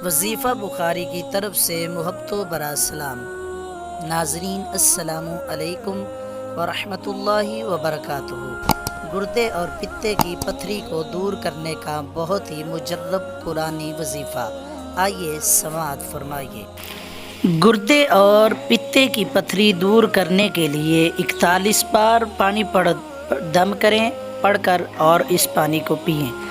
وظیفہ بخاری کی طرف سے محبت و برا سلام۔ ناظرین السلام علیکم ورحمۃ اللہ وبرکاتہ۔ گردے اور پتے کی پتھری کو دور کرنے کا بہت ہی مجرب قرآنی وظیفہ، آئیے سماعت فرمائیے۔ گردے اور پتے کی پتھری دور کرنے کے لیے 41 بار پانی دم کریں، پڑھ کر اور اس پانی کو پئیں۔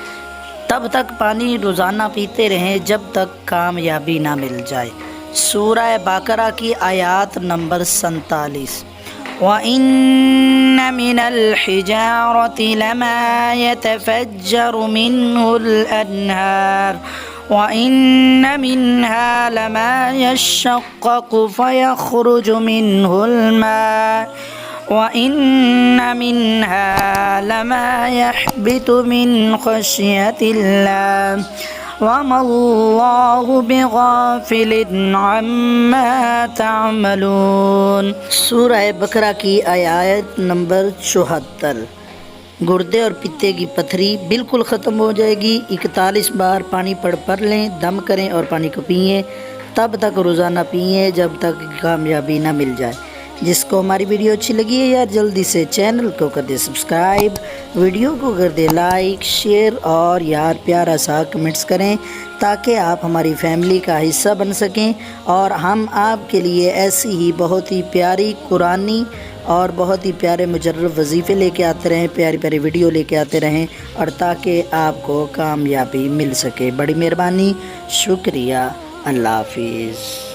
تب تک پانی روزانہ پیتے رہیں جب تک کامیابی نہ مل جائے۔ سورہ بقرہ کی آیات نمبر 47۔ وَإِنَّ مِنَ الْحِجَارَةِ لَمَا يَتَفَجَّرُ مِنْهُ الْأَنْهَارُ وَإِنَّ مِنْهَا لَمَا يَشَّقَّقُ فَيَخْرُجُ مِنْهُ الْمَاءُ وَإِنَّ مِنْهَا لَمَا يَحْبِطُ مِنْ خَشْيَةِ اللَّهِ وَمَا اللَّهُ بِغَافِلٍ عَمَّا تَعْمَلُونَ۔ سورہ بقرہ کی آیت نمبر 74۔ گردے اور پتے کی پتھری بالکل ختم ہو جائے گی۔ 41 بار پانی پڑھ لیں، دم کریں اور پانی کو پئیں۔ تب تک روزانہ پئیں جب تک کامیابی نہ مل جائے۔ جس کو ہماری ویڈیو اچھی لگی ہے یار جلدی سے چینل کو کر دے سبسکرائب، ویڈیو کو کر دے لائک، شیئر اور یار پیارا سا کمنٹس کریں تاکہ آپ ہماری فیملی کا حصہ بن سکیں اور ہم آپ کے لیے ایسی ہی بہت ہی پیاری قرآنی اور بہت ہی پیارے مجرب وظیفے لے کے آتے رہیں، پیاری پیاری ویڈیو لے کے آتے رہیں اور تاکہ آپ کو کامیابی مل سکے۔ بڑی مہربانی، شکریہ، اللہ حافظ۔